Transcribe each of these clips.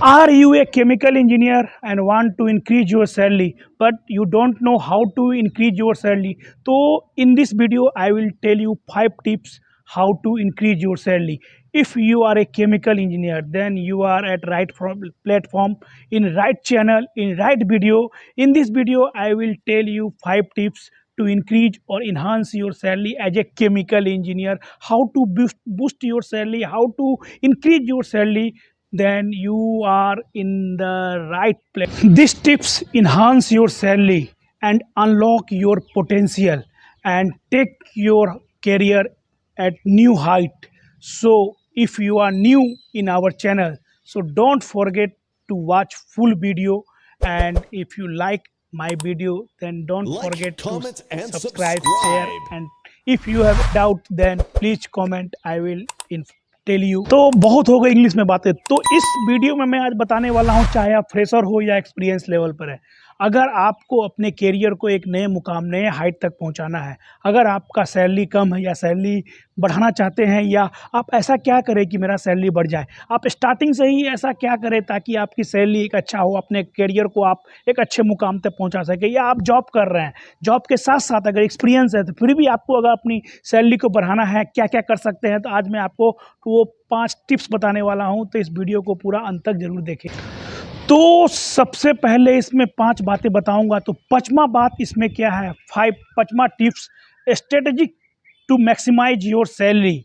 Are you a chemical engineer and want to increase your salary, but you don't know how to increase your salary? So, in this video, I will tell you 5 tips how to increase your salary. If you are a chemical engineer, then you are at right platform, in right channel, in right video. In this video, I will tell you 5 tips to increase or enhance your salary as a chemical engineer. How to boost your salary, how to increase your salary, then you are in the right place. These tips enhance your salary and unlock your potential and take your career at new height. So if you are new in our channel, so don't forget to watch full video, and if you like my video, then don't forget to comment, and subscribe, share, subscribe. and if you have doubt then please comment, I will tell you. तो बहुत हो गई English में बातें। तो इस video में मैं आज बताने वाला हूं, चाहे आप फ्रेशर हो या एक्सपीरियंस लेवल पर है, अगर आपको अपने कैरियर को एक नए मुकाम, नए हाइट तक पहुंचाना है, अगर आपका सैलरी कम है या सैलरी बढ़ाना चाहते हैं, या आप ऐसा क्या करें कि मेरा सैलरी बढ़ जाए, आप स्टार्टिंग से ही ऐसा क्या करें ताकि आपकी सैलरी एक अच्छा हो, अपने कैरियर को आप एक अच्छे मुकाम तक पहुंचा सकें, या आप जॉब कर रहे हैं, जॉब के साथ साथ अगर एक्सपीरियंस है तो फिर भी आपको अगर अपनी सैलरी को बढ़ाना है, क्या क्या कर सकते हैं। तो आज मैं आपको वो 5 टिप्स बताने वाला हूं, तो इस वीडियो को पूरा अंत तक जरूर देखें। तो सबसे पहले इसमें 5 बातें बताऊंगा। तो पांचवा बात इसमें क्या है, पांचवा tips, strategy to maximise your salary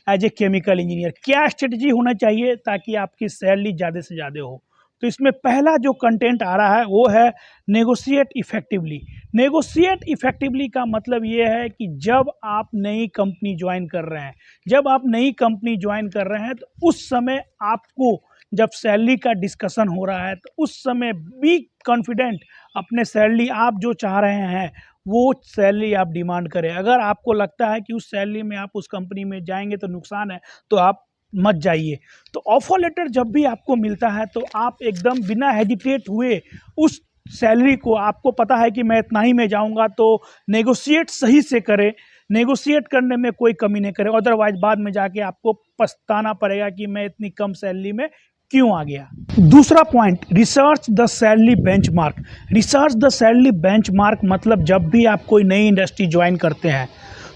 as a chemical engineer. क्या स्ट्रेटजी होना चाहिए ताकि आपकी सैलरी ज़्यादा से ज़्यादा हो। तो इसमें पहला जो कंटेंट आ रहा है वो है नेगोशिएट इफेक्टिवली। नेगोशिएट इफेक्टिवली का मतलब ये है कि जब आप नई कंपनी ज्वाइन कर रहे हैं, जब आप नई कंपनी ज्वाइन कर रहे हैं, तो उस समय आपको जब सैलरी का डिस्कशन हो रहा है, तो उस समय बी कॉन्फिडेंट, अपने सैलरी आप जो चाह रहे हैं वो सैलरी आप डिमांड करें। अगर आपको लगता है कि उस सैलरी में आप उस कंपनी में जाएंगे तो नुकसान है, तो आप मत जाइए। तो ऑफर लेटर जब भी आपको मिलता है तो आप एकदम बिना हेजिटेट हुए उस सैलरी को, आपको पता है कि मैं इतना ही में जाऊंगा, तो नेगोशिएट सही से करें, नेगोशिएट करने में कोई कमी नहीं करें, अदरवाइज बाद में जाके आपको पछताना पड़ेगा कि मैं इतनी कम सैलरी में क्यों आ गया। दूसरा point, research the salary benchmark. Research the salary benchmark मतलब जब भी आप कोई नई इंडस्ट्री ज्वाइन करते हैं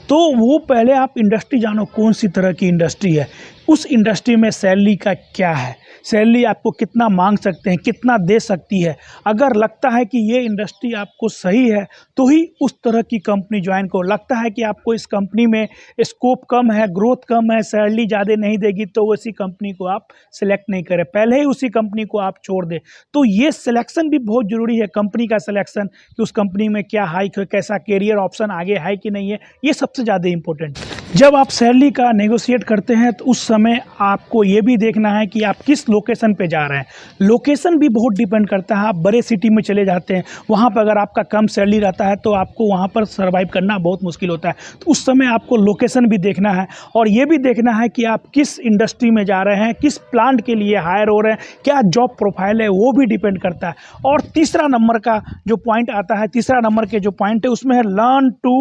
तो वो पहले आप इंडस्ट्री जानो, कौन सी तरह की इंडस्ट्री है, उस इंडस्ट्री में सैलरी का क्या है, सैलरी आपको कितना मांग सकते हैं, कितना दे सकती है। अगर लगता है कि ये इंडस्ट्री आपको सही है तो ही उस तरह की कंपनी ज्वाइन करो। लगता है कि आपको इस कंपनी में स्कोप कम है, ग्रोथ कम है, सैलरी ज़्यादा नहीं देगी, तो उसी कंपनी को आप सिलेक्ट नहीं करें, पहले ही उसी कंपनी को आप छोड़ दें। तो ये सिलेक्शन भी बहुत ज़रूरी है, कंपनी का सिलेक्शन, कि उस कंपनी में क्या हाइक है, कैसा कैरियर ऑप्शन आगे है कि नहीं है, ये सबसे ज़्यादा इंपॉर्टेंट। जब आप सैलरी का नेगोशिएट करते हैं तो उस समय आपको ये भी देखना है कि आप किस लोकेशन पे जा रहे हैं। लोकेशन भी बहुत डिपेंड करता है। आप बड़े सिटी में चले जाते हैं, वहाँ पर अगर आपका कम सैलरी रहता है तो आपको वहाँ पर सर्वाइव करना बहुत मुश्किल होता है। तो उस समय आपको लोकेशन भी देखना है, और ये भी देखना है कि आप किस इंडस्ट्री में जा रहे हैं, किस प्लांट के लिए हायर हो रहे हैं, क्या जॉब प्रोफाइल है, वो भी डिपेंड करता है। और तीसरा नंबर का जो पॉइंट आता है, तीसरा नंबर के जो पॉइंट है उसमें है learn to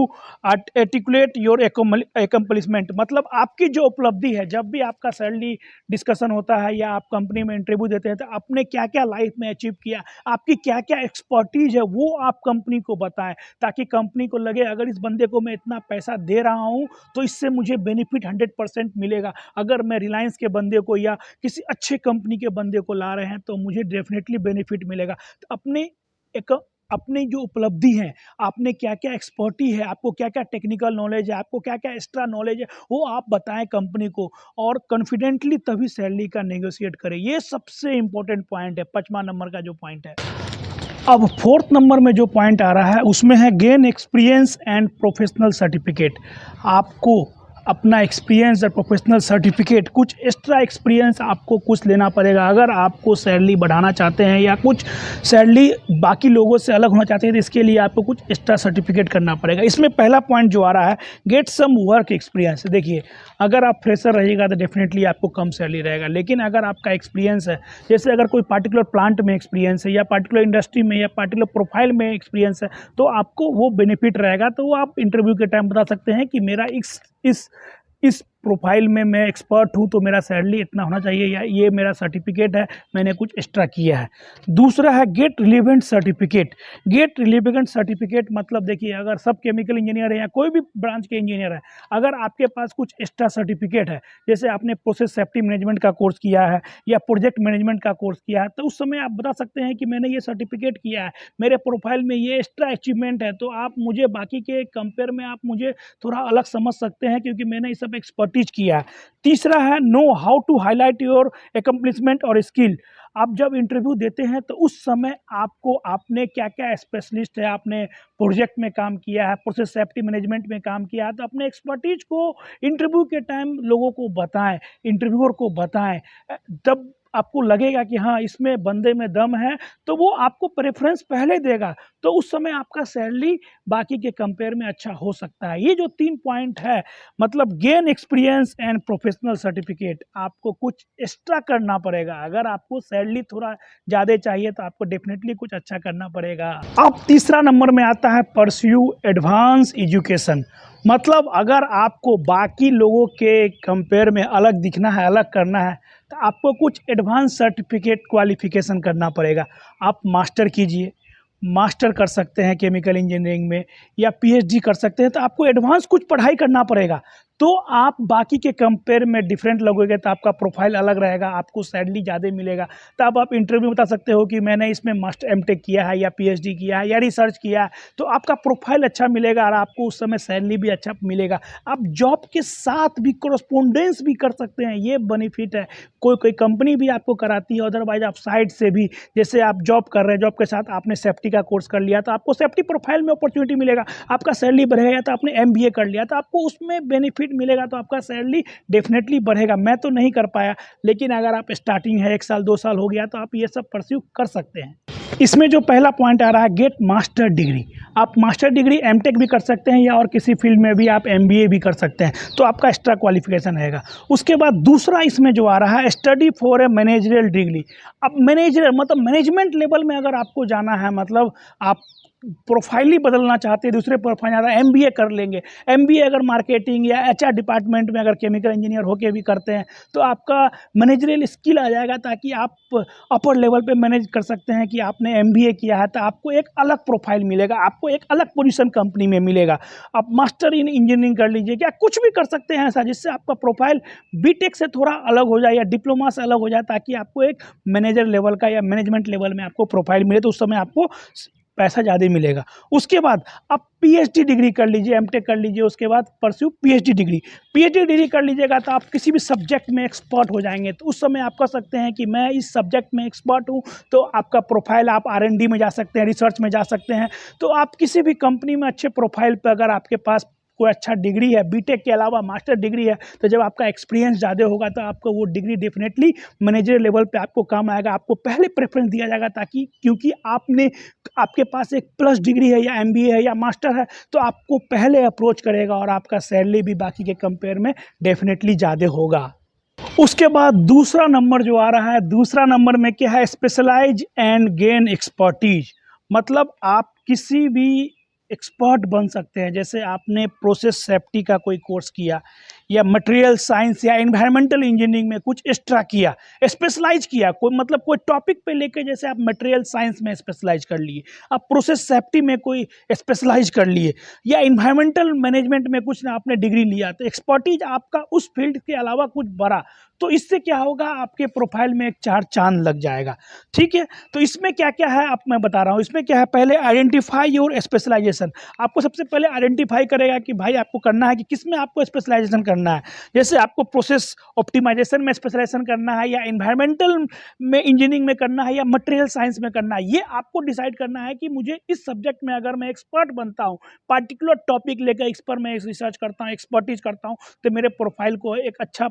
articulate your accomplishment. मतलब आपकी जो उपलब्धि है, जब भी आपका सैलरी डिस्कशन होता है या आप कंपनी में इंटरव्यू देते हैं, तो आपने क्या क्या लाइफ में अचीव किया, आपकी क्या क्या एक्सपर्टीज है, वो आप कंपनी को बताएं, ताकि कंपनी को लगे अगर इस बंदे को मैं इतना पैसा दे रहा हूं तो इससे मुझे बेनिफिट 100% मिलेगा। अगर मैं रिलायंस के बंदे को या किसी अच्छे कंपनी के बंदे को ला रहे हैं तो मुझे डेफिनेटली बेनिफिट मिलेगा। तो अपनी जो उपलब्धि है, आपने क्या क्या एक्सपर्टी है, आपको क्या क्या टेक्निकल नॉलेज है, आपको क्या क्या एक्स्ट्रा नॉलेज है, वो आप बताएं कंपनी को, और कॉन्फिडेंटली तभी सैलरी का नेगोशिएट करें। ये सबसे इंपॉर्टेंट पॉइंट है, 5वां नंबर का जो पॉइंट है। अब 4th नंबर में जो पॉइंट आ रहा है उसमें है gain experience and professional certificate. आपको अपना एक्सपीरियंस और प्रोफेशनल सर्टिफिकेट, कुछ एक्स्ट्रा एक्सपीरियंस आपको कुछ लेना पड़ेगा। अगर आपको सैलरी बढ़ाना चाहते हैं या कुछ सैलरी बाकी लोगों से अलग होना चाहते हैं, तो इसके लिए आपको कुछ एक्स्ट्रा सर्टिफिकेट करना पड़ेगा। इसमें पहला पॉइंट जो आ रहा है, गेट सम वर्क एक्सपीरियंस। देखिए, अगर आप फ्रेशर रहिएगा तो डेफिनेटली आपको कम सैलरी रहेगा, लेकिन अगर आपका एक्सपीरियंस है, जैसे अगर कोई पार्टिकुलर प्लांट में एक्सपीरियंस है या पार्टिकुलर इंडस्ट्री में या पार्टिकुलर प्रोफाइल में एक्सपीरियंस है, तो आपको वो बेनिफिट रहेगा। तो वो आप इंटरव्यू के टाइम बता सकते हैं कि मेरा इस प्रोफाइल में मैं एक्सपर्ट हूँ तो मेरा सैलरी इतना होना चाहिए, या ये मेरा सर्टिफिकेट है, मैंने कुछ एक्स्ट्रा किया है। दूसरा है get relevant certificate. Get relevant certificate मतलब देखिए, अगर सब केमिकल इंजीनियर है या कोई भी ब्रांच के इंजीनियर है, अगर आपके पास कुछ एक्स्ट्रा सर्टिफिकेट है, जैसे आपने प्रोसेस सेफ्टी मैनेजमेंट का कोर्स किया है या प्रोजेक्ट मैनेजमेंट का कोर्स किया है, तो उस समय आप बता सकते हैं कि मैंने ये सर्टिफिकेट किया है, मेरे प्रोफाइल में ये एक्स्ट्रा अचीवमेंट है, तो आप मुझे बाकी के कंपेयर में आप मुझे थोड़ा अलग समझ सकते हैं, क्योंकि मैंने ये सब एक्सपर्टीज किया है। तीसरा है know how to highlight your accomplishment और स्किल। आप जब इंटरव्यू देते हैं तो उस समय आपको आपने क्या क्या स्पेशलिस्ट है, आपने प्रोजेक्ट में काम किया है, प्रोसेस सेफ्टी मैनेजमेंट में काम किया है, तो अपने एक्सपर्टीज को इंटरव्यू के टाइम लोगों को बताएं, इंटरव्यूअर को बताएं। तब आपको लगेगा कि हाँ, इसमें बंदे में दम है, तो वो आपको प्रेफरेंस पहले देगा, तो उस समय आपका सैलरी बाकी के कंपेयर में अच्छा हो सकता है। ये जो 3 पॉइंट है, मतलब gain experience and professional certificate, आपको कुछ एक्स्ट्रा करना पड़ेगा। अगर आपको सैलरी थोड़ा ज़्यादा चाहिए तो आपको डेफिनेटली कुछ अच्छा करना पड़ेगा। अब तीसरा नंबर में आता है परस्यू एडवांस एजुकेशन। मतलब अगर आपको बाकी लोगों के कंपेयर में अलग दिखना है, अलग करना है, तो आपको कुछ एडवांस सर्टिफिकेट क्वालिफिकेशन करना पड़ेगा। आप मास्टर कीजिए, मास्टर कर सकते हैं केमिकल इंजीनियरिंग में, या पीएचडी कर सकते हैं, तो आपको एडवांस कुछ पढ़ाई करना पड़ेगा, तो आप बाकी के कंपेयर में डिफरेंट लगोगे, तो आपका प्रोफाइल अलग रहेगा, आपको सैलरी ज़्यादा मिलेगा। तब आप इंटरव्यू में बता सकते हो कि मैंने इसमें मास्टर एमटेक किया है या पीएचडी किया है या रिसर्च किया है, तो आपका प्रोफाइल अच्छा मिलेगा और आपको उस समय सैलरी भी अच्छा मिलेगा। आप जॉब के साथ भी कोरस्पोंडेंस भी कर सकते हैं, ये बेनिफिट है। कोई कोई कंपनी भी आपको कराती है, अदरवाइज आप साइड से भी, जैसे आप जॉब कर रहे हैं, जॉब के साथ आपने सेफ्टी का कोर्स कर लिया, तो आपको सेफ्टी प्रोफाइल में अपॉर्चुनिटी मिलेगा, आपका सैलरी बढ़ेगा। तो आपने एमबीए कर लिया, तो आपको उसमें बेनिफिट मिलेगा, तो आपका सैलरी डेफिनेटली बढ़ेगा। मैं तो नहीं कर पाया, लेकिन अगर आप स्टार्टिंग है, 1 साल 2 साल हो गया, तो आप ये सब परस्यू कर सकते हैं। इसमें जो पहला पॉइंट आ रहा है, गेट मास्टर डिग्री। आप मास्टर डिग्री एमटेक भी कर सकते हैं, या और किसी फील्ड में भी आप एमबीए भी कर सकते हैं, तो आपका एक्स्ट्रा क्वालिफिकेशन रहेगा। उसके बाद दूसरा इसमें जो आ रहा है, study for a managerial degree. अब मैनेजरियल मतलब मैनेजमेंट लेवल में अगर आपको जाना है, मतलब आप प्रोफाइल ही बदलना चाहते हैं, दूसरे प्रोफाइल ज़्यादा, एमबीए कर लेंगे। एमबीए अगर मार्केटिंग या एचआर डिपार्टमेंट में अगर केमिकल इंजीनियर होके भी करते हैं, तो आपका मैनेजरियल स्किल आ जाएगा, ताकि आप अपर लेवल पे मैनेज कर सकते हैं कि आपने एमबीए किया है, तो आपको एक अलग प्रोफाइल मिलेगा, आपको एक अलग पोजीशन कंपनी में मिलेगा। आप मास्टर इन इंजीनियरिंग कर लीजिए, क्या कुछ भी कर सकते हैं ऐसा, जिससे आपका प्रोफाइल बीटेक से थोड़ा अलग हो जाए या डिप्लोमा से अलग हो जाए, ताकि आपको एक मैनेजर लेवल का या मैनेजमेंट लेवल में आपको प्रोफाइल मिले, तो उस समय आपको पैसा ज़्यादा मिलेगा। उसके बाद आप पीएचडी डिग्री कर लीजिए, एमटेक कर लीजिए, उसके बाद pursue PhD degree. PhD degree कर लीजिएगा तो आप किसी भी सब्जेक्ट में एक्सपर्ट हो जाएंगे, तो उस समय आप कह सकते हैं कि मैं इस सब्जेक्ट में एक्सपर्ट हूँ, तो आपका प्रोफाइल, आप आरएनडी में जा सकते हैं, रिसर्च में जा सकते हैं। तो आप किसी भी कंपनी में अच्छे प्रोफाइल पर अगर आपके पास कोई अच्छा डिग्री है, बीटेक के अलावा मास्टर डिग्री है, तो जब आपका एक्सपीरियंस ज़्यादा होगा, तो आपको वो डिग्री डेफिनेटली मैनेजर लेवल पे आपको काम आएगा, आपको पहले प्रेफरेंस दिया जाएगा, ताकि क्योंकि आपके पास एक प्लस डिग्री है या एमबीए है या मास्टर है, तो आपको पहले अप्रोच करेगा, और आपका सैलरी भी बाकी के कंपेयर में डेफिनेटली ज़्यादा होगा। उसके बाद दूसरा नंबर जो आ रहा है, दूसरा नंबर में क्या है, स्पेशलाइज एंड गेन एक्सपर्टीज। मतलब आप किसी भी एक्सपर्ट बन सकते हैं, जैसे आपने प्रोसेस सेफ्टी का कोई कोर्स किया, या मटेरियल साइंस या एनवायरमेंटल इंजीनियरिंग में कुछ एक्स्ट्रा किया, स्पेशलाइज किया, कोई मतलब कोई टॉपिक पे लेके, जैसे आप मटेरियल साइंस में स्पेशलाइज कर लिए, आप प्रोसेस सेफ्टी में कोई स्पेशलाइज कर लिए, या एनवायरमेंटल मैनेजमेंट में कुछ ना आपने डिग्री लिया, तो एक्सपर्टीज आपका उस फील्ड के अलावा कुछ बड़ा, तो इससे क्या होगा, आपके प्रोफाइल में एक 4 चांद लग जाएगा। ठीक है, तो इसमें क्या क्या है आप मैं बता रहा हूँ। इसमें क्या है, पहले आइडेंटिफाई योर स्पेशलाइजेशन। आपको सबसे पहले आइडेंटिफाई करेगा कि भाई आपको करना है कि किस में आपको स्पेशलाइजेशन करना है। जैसे आपको प्रोसेस ऑप्टिमाइजेशन में स्पेशलाइजेशन करना है, या एनवायरमेंटल में इंजीनियरिंग में करना है, या मटेरियल साइंस में करना है, ये आपको डिसाइड करना है कि मुझे इस सब्जेक्ट में अगर मैं एक्सपर्ट बनता हूँ, पार्टिकुलर टॉपिक लेकर इस पर मैं रिसर्च करता हूँ, एक्सपर्टीज करता हूँ, तो मेरे प्रोफाइल को एक अच्छा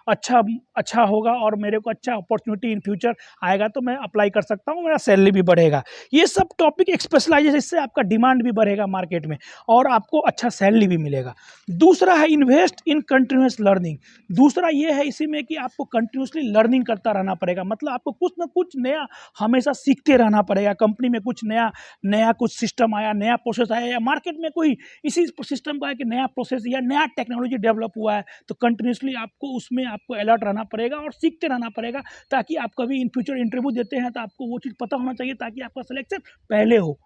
अच्छा अच्छा होगा और मेरे को अच्छा अपॉर्चुनिटी इन फ्यूचर आएगा तो मैं अप्लाई कर सकता हूँ, मेरा सैलरी भी बढ़ेगा। ये सब टॉपिक एक स्पेशलाइजेशन, इससे आपका डिमांड भी बढ़ेगा मार्केट में और आपको अच्छा सैलरी भी मिलेगा। दूसरा है इन्वेस्ट इन कंटिन्यूस लर्निंग। दूसरा ये है इसी में कि आपको कंटिन्यूसली लर्निंग करता रहना पड़ेगा, मतलब आपको कुछ ना कुछ नया हमेशा सीखते रहना पड़ेगा। कंपनी में कुछ नया नया कुछ सिस्टम आया, नया प्रोसेस आया, या मार्केट में कोई इसी सिस्टम का है कि नया प्रोसेस या नया टेक्नोलॉजी डेवलप हुआ है, तो कंटिन्यूसली आपको उसमें आपको अलर्ट रहना पड़ेगा और सीखते रहना पड़ेगा, ताकि आप कभी इन फ्यूचर इंटरव्यू देते हैं तो आपको वो चीज़ पता होना चाहिए, ताकि आपका सिलेक्शन पहले हो।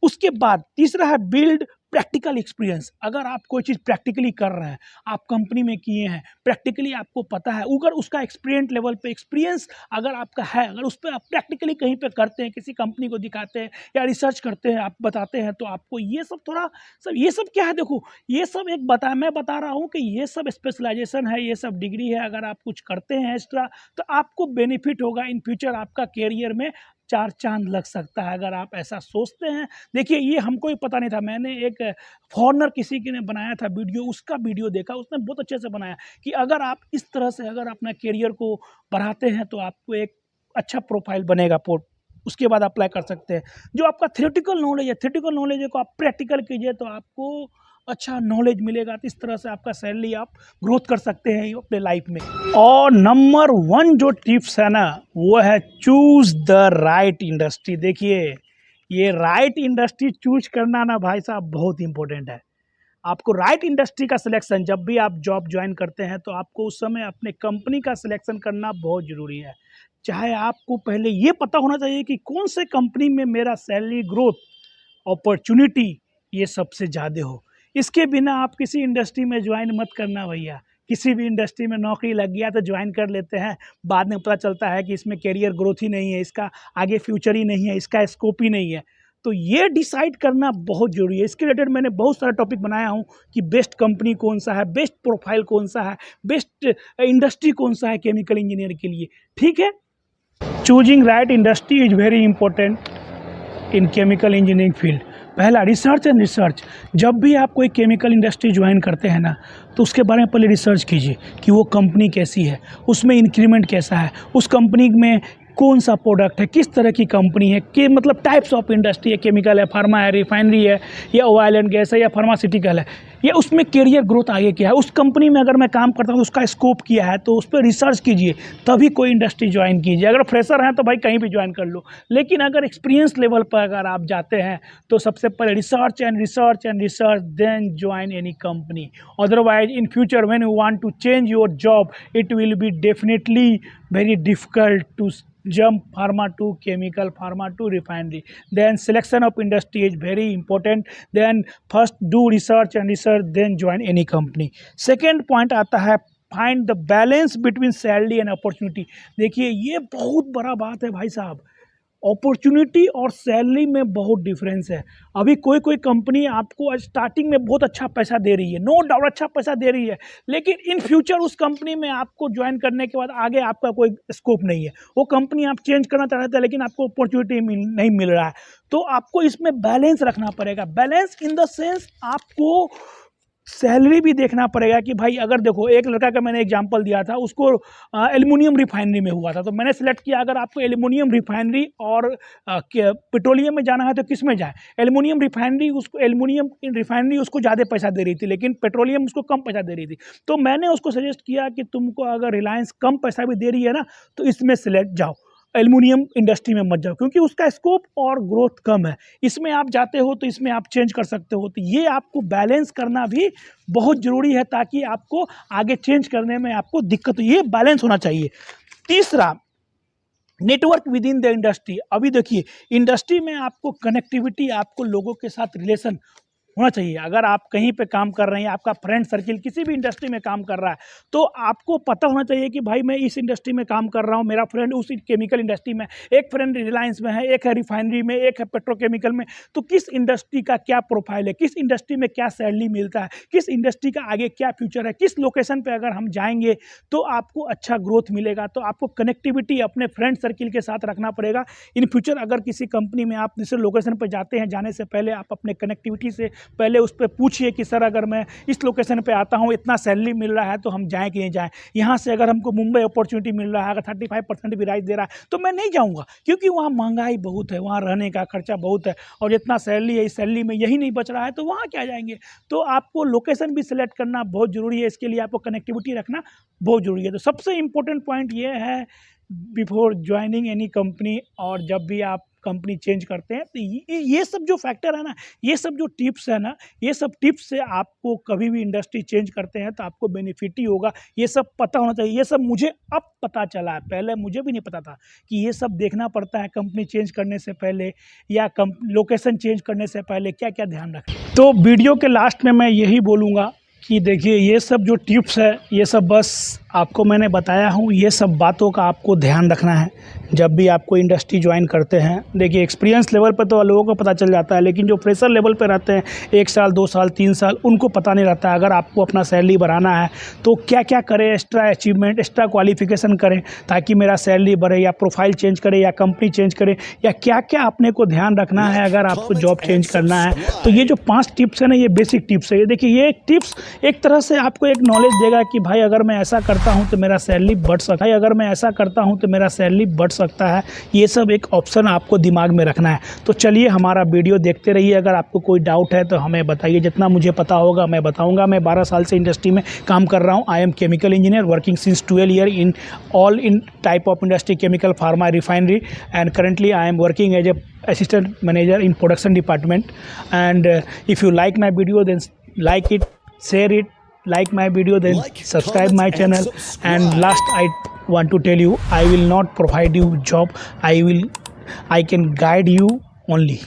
उसके बाद तीसरा है बिल्ड प्रैक्टिकल एक्सपीरियंस। अगर आप कोई चीज़ प्रैक्टिकली कर रहे हैं, आप कंपनी में किए हैं, प्रैक्टिकली आपको पता है, अगर उसका एक्सपीरियंस लेवल पे एक्सपीरियंस अगर आपका है, अगर उस पर आप प्रैक्टिकली कहीं पे करते हैं, किसी कंपनी को दिखाते हैं या रिसर्च करते हैं, आप बताते हैं, तो आपको ये सब थोड़ा सब, ये सब क्या है, देखो ये सब एक मैं बता रहा हूँ कि ये सब स्पेशलाइजेशन है, ये सब डिग्री है। अगर आप कुछ करते हैं एक्स्ट्रा तो आपको बेनिफिट होगा इन फ्यूचर, आपका कैरियर में चार चांद लग सकता है, अगर आप ऐसा सोचते हैं। देखिए ये हमको ही पता नहीं था, मैंने एक फॉरेनर किसी के ने बनाया था वीडियो, उसका वीडियो देखा, उसने बहुत अच्छे से बनाया कि अगर आप इस तरह से अगर अपना करियर को बढ़ाते हैं तो आपको एक अच्छा प्रोफाइल बनेगा पोर्ट, उसके बाद अप्लाई कर सकते हैं। जो आपका थ्योरेटिकल नॉलेज है, थ्योरेटिकल नॉलेज को आप प्रैक्टिकल कीजिए तो आपको अच्छा नॉलेज मिलेगा, तो इस तरह से आपका सैलरी आप ग्रोथ कर सकते हैं अपने लाइफ में। और नंबर 1 जो टिप्स है ना, वो है चूज द राइट इंडस्ट्री। देखिए ये राइट इंडस्ट्री चूज करना ना भाई साहब बहुत इंपॉर्टेंट है। आपको राइट इंडस्ट्री का सिलेक्शन, जब भी आप जॉब ज्वाइन करते हैं तो आपको उस समय अपने कंपनी का सिलेक्शन करना बहुत ज़रूरी है। चाहे आपको पहले ये पता होना चाहिए कि कौन से कंपनी में मेरा सैलरी ग्रोथ अपॉर्चुनिटी ये सबसे ज़्यादा हो। इसके बिना आप किसी इंडस्ट्री में ज्वाइन मत करना भैया। किसी भी इंडस्ट्री में नौकरी लग गया तो ज्वाइन कर लेते हैं, बाद में पता चलता है कि इसमें करियर ग्रोथ ही नहीं है, इसका आगे फ्यूचर ही नहीं है, इसका स्कोप ही नहीं है। तो ये डिसाइड करना बहुत ज़रूरी है। इसके रिलेटेड मैंने बहुत सारा टॉपिक बनाया हूँ कि बेस्ट कंपनी कौन सा है, बेस्ट प्रोफाइल कौन सा है, बेस्ट इंडस्ट्री कौन सा है केमिकल इंजीनियर के लिए। ठीक है, choosing right industry is very important in chemical engineering field. पहला रिसर्च एंड रिसर्च। जब भी आप कोई केमिकल इंडस्ट्री ज्वाइन करते हैं ना, तो उसके बारे में पहले रिसर्च कीजिए कि वो कंपनी कैसी है, उसमें इंक्रीमेंट कैसा है, उस कंपनी में कौन सा प्रोडक्ट है, किस तरह की कंपनी है, कि मतलब टाइप्स ऑफ इंडस्ट्री है, केमिकल है, फार्मा है, रिफाइनरी है, या ऑयल एंड गैस है, या फार्मास्यूटिकल है, या उसमें करियर ग्रोथ आगे क्या है। उस कंपनी में अगर मैं काम करता हूँ उसका स्कोप क्या है, तो उस पर रिसर्च कीजिए, तभी कोई इंडस्ट्री ज्वाइन कीजिए। अगर फ्रेशर हैं तो भाई कहीं भी ज्वाइन कर लो, लेकिन अगर एक्सपीरियंस लेवल पर अगर आप जाते हैं तो सबसे पहले research and research and research, then join any company. Otherwise in future when you want to change your job, it will be definitely very difficult to jump pharma to chemical, pharma to refinery. Then selection of industry is very important. Then first do research and research, then join any company. Second point आता है find the balance between salary and opportunity. देखिए ये बहुत बड़ा बात है भाई साहब, अपॉर्चुनिटी और सैलरी में बहुत डिफरेंस है। अभी कोई कोई कंपनी आपको स्टार्टिंग में बहुत अच्छा पैसा दे रही है, नो डाउट अच्छा पैसा दे रही है, लेकिन इन फ्यूचर उस कंपनी में आपको ज्वाइन करने के बाद आगे आपका कोई स्कोप नहीं है। वो कंपनी आप चेंज करना चाह रहे थे लेकिन आपको अपॉर्चुनिटी नहीं मिल रहा है। तो आपको इसमें बैलेंस रखना पड़ेगा। बैलेंस इन द सेंस आपको सैलरी भी देखना पड़ेगा कि भाई, अगर देखो एक लड़का का मैंने एग्जांपल दिया था, उसको एल्युमिनियम रिफाइनरी में हुआ था, तो मैंने सेलेक्ट किया अगर आपको एल्युमिनियम रिफाइनरी और पेट्रोलियम में जाना है तो किस में जाए। एल्युमिनियम रिफाइनरी, उसको एल्युमिनियम रिफाइनरी उसको ज़्यादा पैसा दे रही थी, लेकिन पेट्रोलियम उसको कम पैसा दे रही थी। तो मैंने उसको सजेस्ट किया कि तुमको अगर रिलायंस कम पैसा भी दे रही है ना, तो इसमें सेलेक्ट जाओ, एल्युमिनियम इंडस्ट्री में मत जाओ, क्योंकि उसका स्कोप और ग्रोथ कम है। इसमें आप जाते हो तो इसमें आप चेंज कर सकते हो। तो ये आपको बैलेंस करना भी बहुत ज़रूरी है, ताकि आपको आगे चेंज करने में आपको दिक्कत, ये बैलेंस होना चाहिए। तीसरा, network with in the industry. अभी देखिए इंडस्ट्री में आपको कनेक्टिविटी, आपको लोगों के साथ रिलेशन होना चाहिए। अगर आप कहीं पे काम कर रहे हैं, आपका फ्रेंड सर्किल किसी भी इंडस्ट्री में काम कर रहा है, तो आपको पता होना चाहिए कि भाई मैं इस इंडस्ट्री में काम कर रहा हूँ, मेरा फ्रेंड उस केमिकल इंडस्ट्री में, एक फ्रेंड रिलायंस में है, एक है रिफाइनरी में, एक है पेट्रोकेमिकल में। तो किस इंडस्ट्री का क्या प्रोफाइल है, किस इंडस्ट्री में क्या सैलरी मिलता है, किस इंडस्ट्री का आगे क्या फ्यूचर है, किस लोकेशन पर अगर हम जाएंगे तो आपको अच्छा ग्रोथ मिलेगा। तो आपको कनेक्टिविटी अपने फ्रेंड सर्किल के साथ रखना पड़ेगा। इन फ्यूचर अगर किसी कंपनी में आप दूसरे लोकेशन पर जाते हैं, जाने से पहले आप अपने कनेक्टिविटी से पहले उस पर पूछिए कि सर अगर मैं इस लोकेशन पे आता हूँ, इतना सैलरी मिल रहा है तो हम जाएँ कि नहीं जाएँ। यहाँ से अगर हमको मुंबई अपॉर्चुनिटी मिल रहा है, अगर 35% भी राइज दे रहा है तो मैं नहीं जाऊँगा, क्योंकि वहाँ महंगाई बहुत है, वहाँ रहने का खर्चा बहुत है, और जितना सैलरी है इस सैलरी में यही नहीं बच रहा है तो वहाँ क्या जाएंगे। तो आपको लोकेशन भी सिलेक्ट करना बहुत ज़रूरी है, इसके लिए आपको कनेक्टिविटी रखना बहुत ज़रूरी है। तो सबसे इम्पोर्टेंट पॉइंट ये है बिफोर ज्वाइनिंग एनी कंपनी, और जब भी आप कंपनी चेंज करते हैं तो ये सब जो फैक्टर है ना, ये सब जो टिप्स है ना, ये सब टिप्स से आपको कभी भी इंडस्ट्री चेंज करते हैं तो आपको बेनिफिट ही होगा। ये सब पता होना चाहिए। ये सब मुझे अब पता चला है, पहले मुझे भी नहीं पता था कि ये सब देखना पड़ता है कंपनी चेंज करने से पहले या लोकेशन चेंज करने से पहले क्या क्या ध्यान रखें। तो वीडियो के लास्ट में मैं यही बोलूँगा कि देखिए ये सब जो टिप्स है ये सब बस आपको मैंने बताया हूँ, ये सब बातों का आपको ध्यान रखना है जब भी आपको इंडस्ट्री ज्वाइन करते हैं। देखिए एक्सपीरियंस लेवल पर तो लोगों को पता चल जाता है, लेकिन जो फ्रेशर लेवल पर रहते हैं 1 साल 2 साल 3 साल, उनको पता नहीं रहता। अगर आपको अपना सैलरी बढ़ाना है तो क्या क्या करें, एक्स्ट्रा अचीवमेंट, एक्स्ट्रा क्वालिफिकेशन करें ताकि मेरा सैलरी बढ़े, या प्रोफाइल चेंज करें, या कंपनी चेंज करें, या क्या क्या अपने को ध्यान रखना है अगर आपको जॉब चेंज करना है। तो ये जो 5 टिप्स है ना, ये बेसिक टिप्स है। ये देखिए ये टिप्स एक तरह से आपको एक नॉलेज देगा कि भाई अगर मैं ऐसा करता हूं तो मेरा सैलरी बढ़ सकता है, अगर मैं ऐसा करता हूं तो मेरा सैलरी बढ़ सकता है। ये सब एक ऑप्शन आपको दिमाग में रखना है। तो चलिए हमारा वीडियो देखते रहिए। अगर आपको कोई डाउट है तो हमें बताइए, जितना मुझे पता होगा मैं बताऊंगा। मैं 12 साल से इंडस्ट्री में काम कर रहा हूँ। I am chemical engineer working since 12 year in all in type of industry, chemical, pharma, refinery, and currently I am working as a assistant manager in production department. And if you like my video, then like it, share it, like my video, then subscribe my channel. And last I want to tell you, I will not provide you job, I can guide you only.